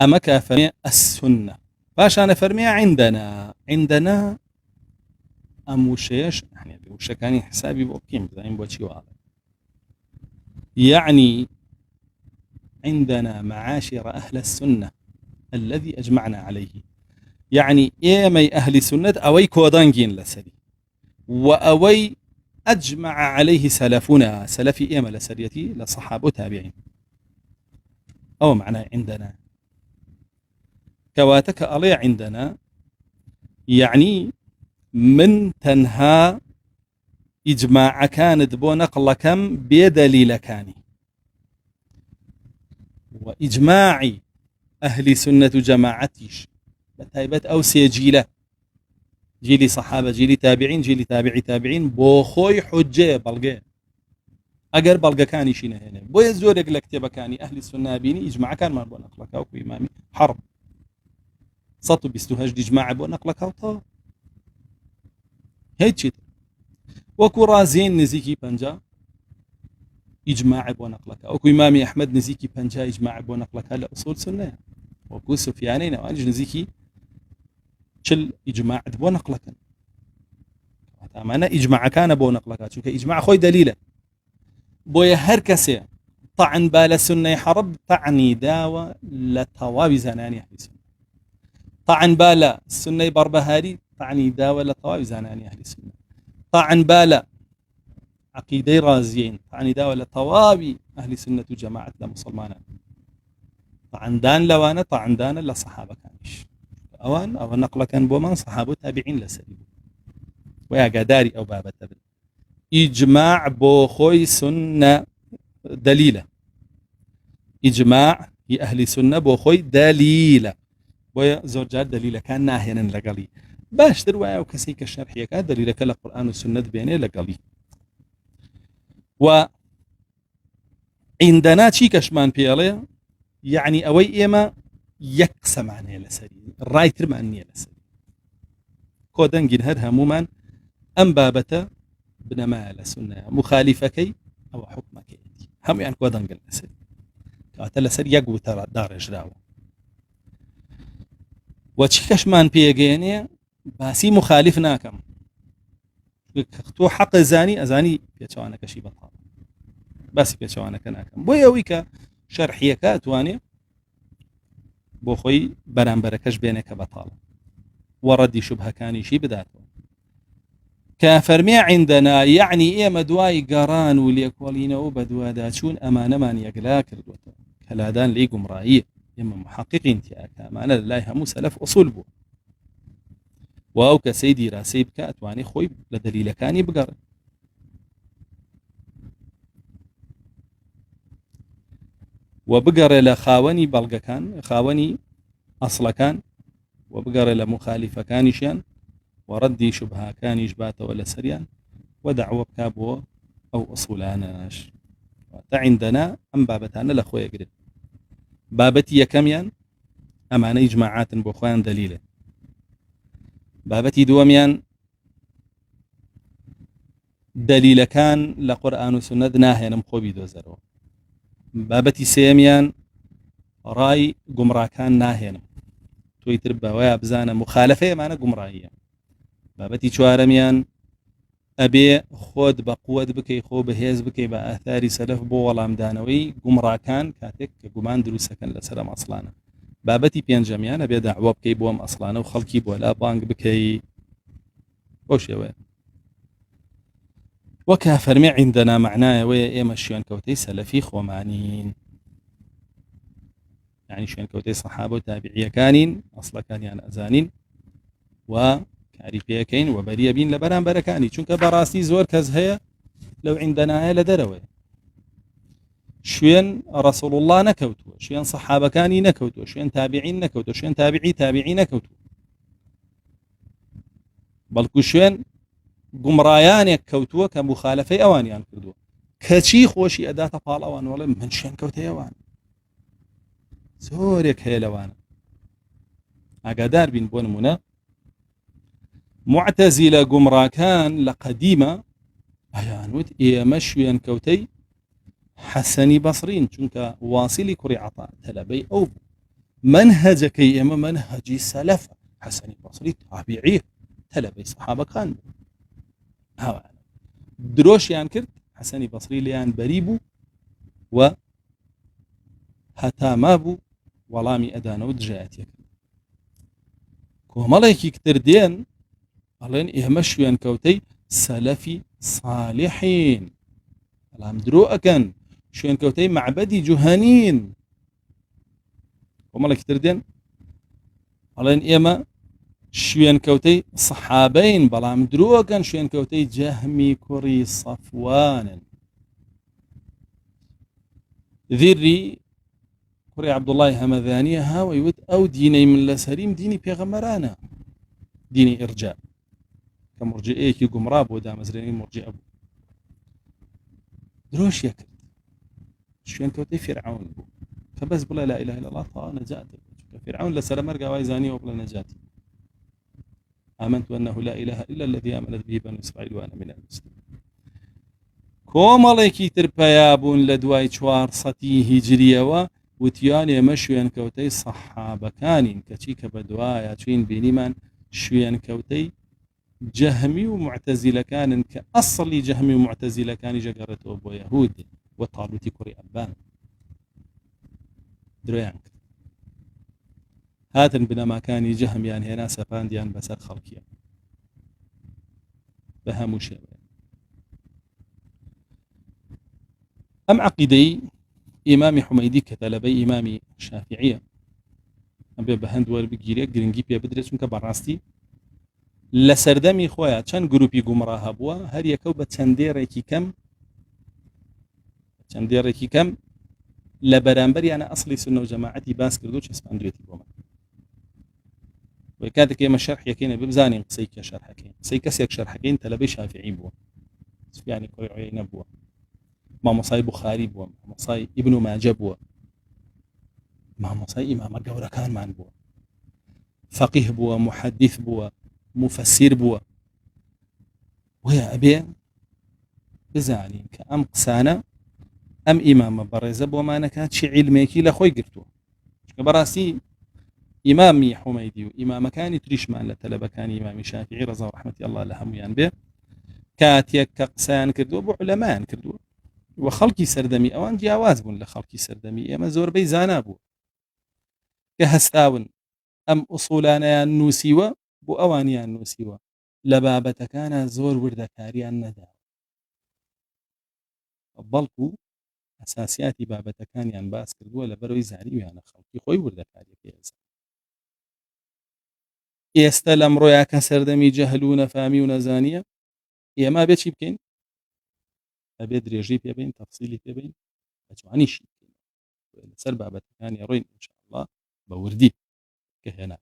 أما كافرمي السنة باش أنا فرمي عندنا أموشيش يعني وشكاني حسابي بوكيم زين بوشي واضح يعني عندنا معاشر أهل السنة الذي أجمعنا عليه يعني إيمي أهل سنة أوي كودانجين لسري وأوي أجمع عليه سلفنا سلفي إيما لسريتي لصحابة تابعين أو معنى عندنا كواتك ألي عندنا يعني من تنهى إجماع كانت بو نقل كم بدليل كاني وإجماع أهل سنة جماعتيش بتايبت أو سيجيلة جيلي صحابة جيلي تابعين جيلي تابعي تابعين بو خوي حجة بلغة أجر بلغة كاني شينه هنا بو يزور يقول كتابة كاني أهل السنة بيني إجماع كان ما بو نقلك أو إمامي حرب سطو بيستوهج إجماع بو نقلك أو طا هيك شيء وكرازين نزيكي بنجا إجماع بو نقلك أو إمامي أحمد نزيكي بنجا إجماع بو نقلك هلا أصول سنة وكو سفيانين وأنج نزيكي شل إجماع بو نقلك أنا إجماع كان بو نقلك شو إجماع خوي دليله بويا هر كسي طعن بالا سنة حرب تعني داوة لطواب زناني أهل السنة طعن بالا السنة بربهاري تعني داوة لطواب زناني أهل السنة طعن بالا عقيدة رازيين تعني داوة لطواب أهل السنة جماعة المسلمان طعن دان لوانا طعن دان لصحابة كانش أوان أو نقل كان بومان صحابة تابعين لسليم ويا قداري أو بابا تبن إجماع بو خوي سنة دليلة إجماع هي أهل سنة بو خوي دليلة بويا زوجات دليلة كان ناهينا لقلي باش دروايا وكسيك الشرح يكا دليلة كلا قرآن والسنة بيني لقلي وعندنا شي كشمان بيالي يعني أوي إيما يقسم عني لسري الرايتر معني لسري كودن جنهد هموما أم بابتا بنما لسنة مخالفكي أو حكمك هم يعني كودن قل لسري كاتل سر يقو ترى دار إجراو وشي كشمان بيجيني باسي مخالف ناكم تو حق زاني أزاني بيتشوانا كشي بطال باسي بيتشوانا كناكم بويا ويكا شرحيك تواني بو خوي برانبركش بينك بطال وردي شبهة كاني شي بداته كافرمي عندنا يعني إيه مدواي قران وليكولين وبدوا داتشون أمانة من يقلاك كلادان ليكم رأيه يما محققين تياك أمانة لله هم سلف أصول بو واو كسيدي راسيب كاتواني خوي لدليل كاني بقر وبقر لخاوني بلغ كان خاوني أصل كان وبقر لمخالفة كانشان وردي شبهة كان يجبات ولا سريان ودعوة بكابو أو أصولاناش عندنا أم بابتانا لأخويا قريب بابتي يكميان أمانة إجماعات بأخوان دليلة بابتي دوميان دليل كان لقرآن وسنة ناهي نمخوبي دوزرو بابتي سيميان راي قمرا كان ناهي تويتر بوايا بزانا مخالفة معنا قمراية بابتي شوارميان أبي خود بقوة بكي خو بهيز بكي بآثار سلف بو والام دانوي قمرا كان كاتك قمان دروسا كان لسلام أصلانا بابتي بيان جميعا أبي دعوة بكي بوام أصلانا وخلقي بولا بانك بكي وش يوين وكافرمي عندنا معناه ويا إيما شيان كوتي سلفي خومانين يعني شيان كوتي صحابة وتابعية كانين أصلا كان يعني أزانين وكاريبيكين وبريا بين لبران بركاني چونك براسي زور كز هي لو عندنا هي لدروي شوين رسول الله نكوتو شوين صحابة كاني نكوتو شوين تابعين نكوتو شوين تابعي نكوتو بلكو شوين قمرايان كوتو كمخالفة أوانيان كردو كشي خوشي أداة طال أوان والله من شوين كوتي أوان زورك هي لوانا أقدار بين بون منا معتزلة قمراكان لقديمة أيانوت إيه مشوين كوتي حسني بصرين چونك واصلي كري عطاء تلبي أو منهجەکەی ئێمە منهجی سەلەفە. حەسەنی بەسری تابیعیە، تەلەبەی سەحابەکان بوو، هاوانە درۆشیان کرد، حەسەنی بەسری لیان بەری بوو و هەتا مابوو وەڵامی ئەدانەوە دژایەتیەکە. کۆمەڵێکی کتر دێن ئەڵێن ئێمە شوێن کەوتەی سەلەفی صالحین، بەڵام درۆ ئەکەن شوێن کەوتەی معبەدی جوهەنین. کۆمەڵێکی تر دێن ئەڵێن ئێمە شوێن کەوتەی سەحابەین، بەڵام درۆ ئەکەن شوێن کەوتەی جەهمی کوڕی سەفوانن. ذیری کوڕی عەبدوڵڵای هەمەدانیە هاوەی وت ئەو دینەی من لەسەریم دینی پێغەمبەرانە، دینی ئرجا، کە مرجئەیەکی گومڕا بۆ دامەزرێنی مرجئە بوو. درۆشیە کرد شوێن کەوتەی فیرعەون بوو کە بەس بڵێ لا ئیلاهە ئیلەڵڵا تەوا نەجاتێ، چونکە فیرعەون لەسەر مەرگا وای زانیەوە بڵێ نەجاتی. آمنت أنه لا إله إلا الذي آمنت به بنو إسرائيل وأنا من المسلمين. کۆمەڵێکی تر پەیابوون لە دوای 400 هیجریەوە وتیان ئێمە شوێن کەوتەی سەحابەکانین، کەچی کە بە دوایە چوین بینیمان شوێن کەوتەی جەهمی و معتەزیلەکانن کە ئەسڵی جەهمی و معتەزیلەکانی ژەگەڕێتەوە بۆ یەهود و تاڵوتی کوڕی ئەبان. درۆیان کرد، هاتن بنەماکانی جەهمیان هێنا سەپاندیان بەسەر خەڵکیە بە هەموو شێوە. ئەم عەقیدەی ئیمامی حومەیدی کە تەلەبەی ئیمامی شافعیە، ئەبێ بە هەند وەربگیرێ گرنگی پێ بدرێت، چونکە بەڕاستی لە سەردەمی خۆیان چەند گروپی گومڕا هەبووە، هەر یەکەو بە چەندێڕێکی کەم لە بەرامبەریانە ئەسڵی سونە و جەماعەتی باس کردو و چەسپاندوێتی بۆمە. وەی کاتێک ئێمە شەرحەکەینە ببزانین قسەی کە شەرحەکەین، قسەی کەسێک شەرحەکەین تەلەبەی شافعی بووە، سفیانی کوڕی عوەینە بووە، مامۆسای بوخاری بووە، مامۆسای ئیبن ماجە بووە، مامۆسای ئیمامە گەورەکانمان بووە، فەقیه بووە، محەدیث بووە، مفەسیر بووە. وەیە ئەبێ بزانین کە ئەم قسانە ئەم ئیمامە بەڕێزە بۆمانەکات چی عیلمێکی لە خۆی گرتووە. چونکە بەڕاستی ئیمامی حومەیدی و ئیمامەکانی تریشمان لە تەلەبەکانی ئیمامی شافعی ڕەزا و ڕەحمەتی ئەڵڵا لە هەمویان بێ، کاتێک کە قسەیان کردووە بۆ عولەمایان کردووە و خەڵکی سەردەمی ئەوان جیاواز بوون لە خەڵکی سەردەمی ئێمە، زۆربەی زانا بوو کە هەستاون ئەم ئوسوولانەیان نووسیوە بۆ ئەوانیان نووسیوە، لە بابەتەکانە زۆر وردەکاریان نەدا، بەڵکو ئەساسیاتی بابەتەکانیان باس کردووە لە بەرەوەی زانیویانە خەڵکی خۆی وردەکاری پێێز. ئێستا لەمڕۆیا کە سەردەمی جەهل و نەفامی و نەزانیە، ئێمە بێ چی بکەین؟ ئەبێ درێژی پێبین، تەفسیلی پێبین، بە جوانیشی بکەین لەسەر بابەتەکانی ڕۆین ئینشاءالله بە وردی کە هێنا